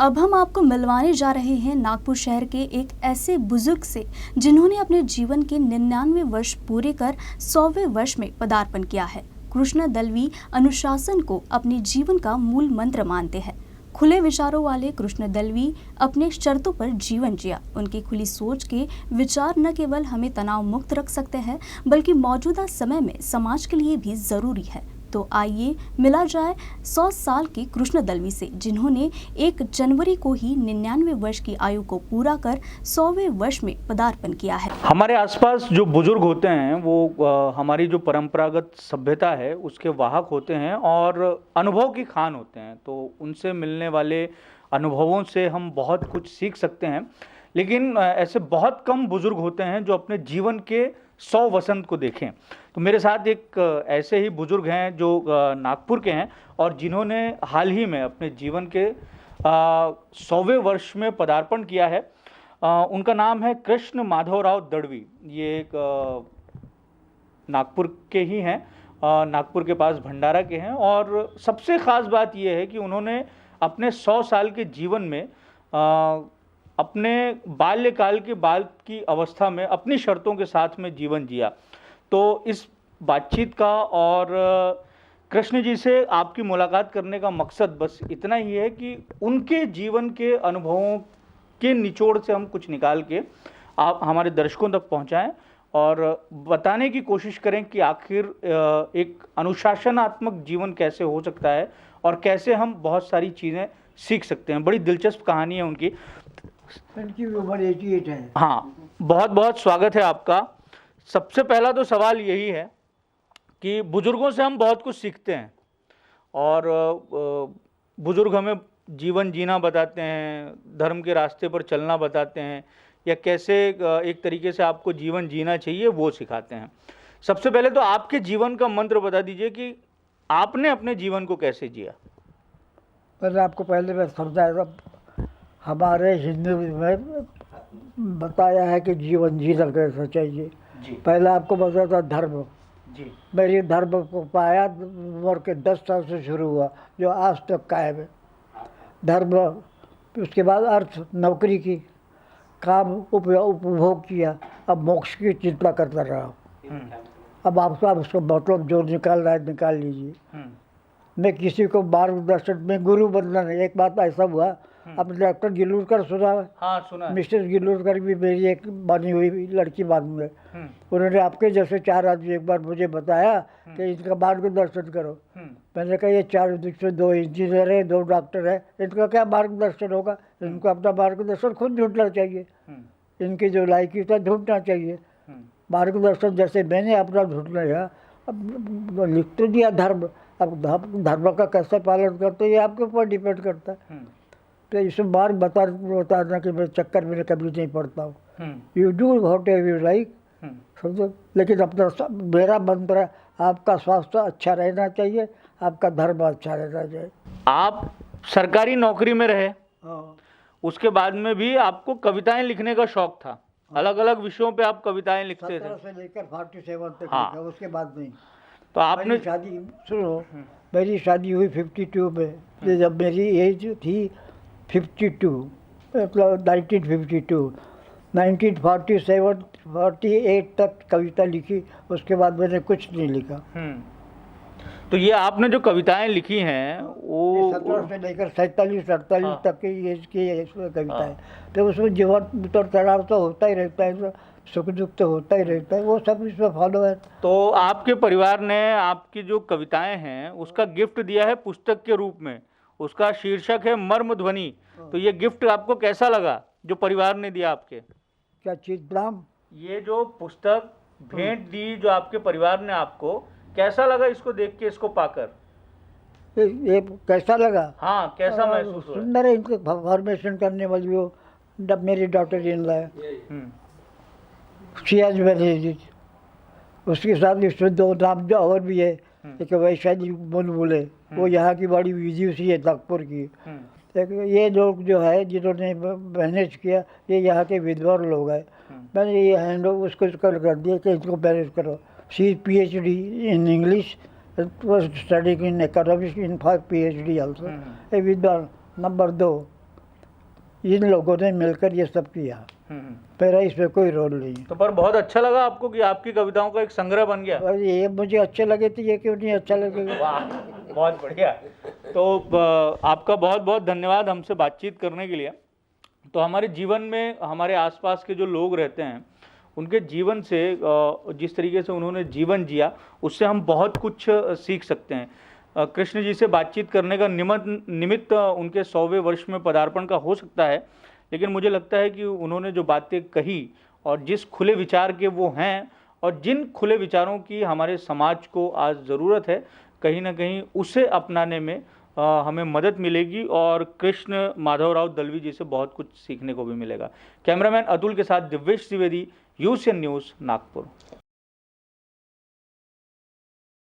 अब हम आपको मिलवाने जा रहे हैं नागपुर शहर के एक ऐसे बुजुर्ग से जिन्होंने अपने जीवन के 99 वर्ष पूरे कर 100वें वर्ष में पदार्पण किया है। कृष्ण दलवी अनुशासन को अपने जीवन का मूल मंत्र मानते हैं। खुले विचारों वाले कृष्ण दलवी अपने शर्तों पर जीवन जिया। उनकी खुली सोच के विचार न केवल हमें तनाव मुक्त रख सकते हैं बल्कि मौजूदा समय में समाज के लिए भी जरूरी है। तो आइए मिला जाए 100 साल के कृष्ण दलवी से, जिन्होंने 1 जनवरी को ही 99 वर्ष की आयु को पूरा कर 100वें वर्ष में पदार्पण किया है। हमारे आसपास जो बुजुर्ग होते हैं वो हमारी जो परंपरागत सभ्यता है उसके वाहक होते हैं और अनुभव की खान होते हैं। तो उनसे मिलने वाले अनुभवों से हम बहुत कुछ सीख सकते हैं, लेकिन ऐसे बहुत कम बुजुर्ग होते हैं जो अपने जीवन के 100 वसंत को देखें। तो मेरे साथ एक ऐसे ही बुजुर्ग हैं जो नागपुर के हैं और जिन्होंने हाल ही में अपने जीवन के 100वें वर्ष में पदार्पण किया है। उनका नाम है कृष्ण माधवराव दड़वी। ये एक नागपुर के ही हैं, नागपुर के पास भंडारा के हैं। और सबसे ख़ास बात यह है कि उन्होंने अपने 100 साल के जीवन में अपने बाल्यकाल के बाल की अवस्था में अपनी शर्तों के साथ में जीवन जिया। तो इस बातचीत का और कृष्ण जी से आपकी मुलाकात करने का मकसद बस इतना ही है कि उनके जीवन के अनुभवों के निचोड़ से हम कुछ निकाल के आप हमारे दर्शकों तक पहुंचाएं और बताने की कोशिश करें कि आखिर एक अनुशासनात्मक जीवन कैसे हो सकता है और कैसे हम बहुत सारी चीज़ें सीख सकते हैं। बड़ी दिलचस्प कहानी है उनकी। उनकी उम्र 88 है। हाँ, बहुत बहुत स्वागत है आपका। सबसे पहला तो सवाल यही है कि बुजुर्गों से हम बहुत कुछ सीखते हैं और बुजुर्ग हमें जीवन जीना बताते हैं, धर्म के रास्ते पर चलना बताते हैं, या कैसे एक तरीके से आपको जीवन जीना चाहिए वो सिखाते हैं। सबसे पहले तो आपके जीवन का मंत्र बता दीजिए कि आपने अपने जीवन को कैसे जिया। पर आपको पहले मैं समझाया था, हमारे हिंदू में बताया है कि जीवन जीना कैसा चाहिए। पहले आपको बताया था धर्म जी। मेरी धर्म को पाया उम्र के 10 साल से शुरू हुआ, जो आज तक कायम है धर्म। उसके बाद अर्थ, नौकरी की, काम, उपभोग किया। अब मोक्ष की चिंता करता रहा। अब आपको उसको मतलब जो निकाल रहा है निकाल लीजिए। मैं किसी को मार्गदर्शन में गुरु बनना नहीं। एक बात ऐसा हुआ, अब डॉक्टर गिलोरकर सुना है? हाँ, सुना है। मिसेस गिलोरकर भी मेरी एक बनी हुई लड़की मालूम है। उन्होंने आपके जैसे 4 आदमी एक बार मुझे बताया कि इनका मार्गदर्शन करो। मैंने कहा ये 4 से 2 इंजीनियर है, 2 डॉक्टर है, इनका क्या मार्गदर्शन होगा? इनको अपना मार्गदर्शन खुद ढूंढना चाहिए। इनकी जो लायकी था ढूंढना चाहिए मार्गदर्शन, जैसे मैंने अपना ढूंढ लिया। अब लिख तो दिया धर्म, अब धर्म का कैसे पालन करते ये आपके ऊपर डिपेंड करता है। तो इस मार्ग बताना कि मैं चक्कर में कभी नहीं पड़ता हूँ। You do what ever you like, समझो। लेकिन अपना मेरा मंत्र है, आपका स्वास्थ्य अच्छा रहना चाहिए, आपका धर्म अच्छा रहना चाहिए। आप सरकारी नौकरी में रहे, उसके बाद में भी आपको कविताएं लिखने का शौक था। अलग अलग विषयों पे आप कविताएं लिखते थे। 17 से लेकर 47 तक हाँ। लिखा, उसके बाद नहीं। तो आपने शादी सुनो, मेरी शादी हुई 52 में। जब मेरी एज थी 52, मतलब 1952, 1947 48 तक कविता लिखी। उसके बाद मैंने कुछ नहीं लिखा। तो ये आपने जो कविताएं लिखी हैं वो 17 से लेकर 47-48 तक की एज की कविता है। तो उसमें जीवन उतर चढ़ाव तो होता ही रहता है, सुख दुख तो होता ही रहता है, वो सब इसमें फॉलो है। तो आपके परिवार ने आपकी जो कविताएं हैं उसका गिफ्ट दिया है पुस्तक के रूप में। उसका शीर्षक है मर्म ध्वनि। तो ये गिफ्ट आपको कैसा लगा जो परिवार ने दिया आपके? क्या चीज नाम? ये जो पुस्तक भेंट दी जो आपके परिवार ने आपको, कैसा लगा इसको देख के, इसको पाकर? ये कैसा लगा? हाँ, कैसा महसूस हुआ? सुंदर है। इनको फॉर्मेशन करने वाली वो मेरी डॉटर इन ला है, सियाज मैनेज। उसके साथ इसमें 2 नाम जो और भी है, एक वैशाली बुलबुल है, वो यहाँ की बड़ी विद्युषी है, नागपुर की। ये लोग जो है जिन्होंने मैनेज किया, ये यहाँ के विद्वान लोग हैं। मैंने ये हैंड उसको कर दिया कि इसको मैनेज करो। सी PhD in English, studying in economics in 5 PhD also. ये विद्वान। नंबर 2, इन लोगों ने मिलकर ये सब किया। मेरा इसमें कोई रोल नहीं है। तो पर बहुत अच्छा लगा आपको कि आपकी कविताओं का एक संग्रह बन गया। और ये मुझे अच्छे लगे तो ये क्यों नहीं अच्छा लगेगा। वाह, बहुत बढ़िया। तो आपका बहुत बहुत धन्यवाद हमसे बातचीत करने के लिए। तो हमारे जीवन में हमारे आसपास के जो लोग रहते हैं उनके जीवन से जिस तरीके से उन्होंने जीवन जिया उससे हम बहुत कुछ सीख सकते हैं। कृष्ण जी से बातचीत करने का निमित्त उनके 100वें वर्ष में पदार्पण का हो सकता है, लेकिन मुझे लगता है कि उन्होंने जो बातें कही और जिस खुले विचार के वो हैं और जिन खुले विचारों की हमारे समाज को आज ज़रूरत है, कहीं ना कहीं उसे अपनाने में हमें मदद मिलेगी और कृष्ण माधवराव दलवी जी से बहुत कुछ सीखने को भी मिलेगा। कैमरामैन अतुल के साथ दिव्येश द्विवेदी, यूसीएन न्यूज़, नागपुर।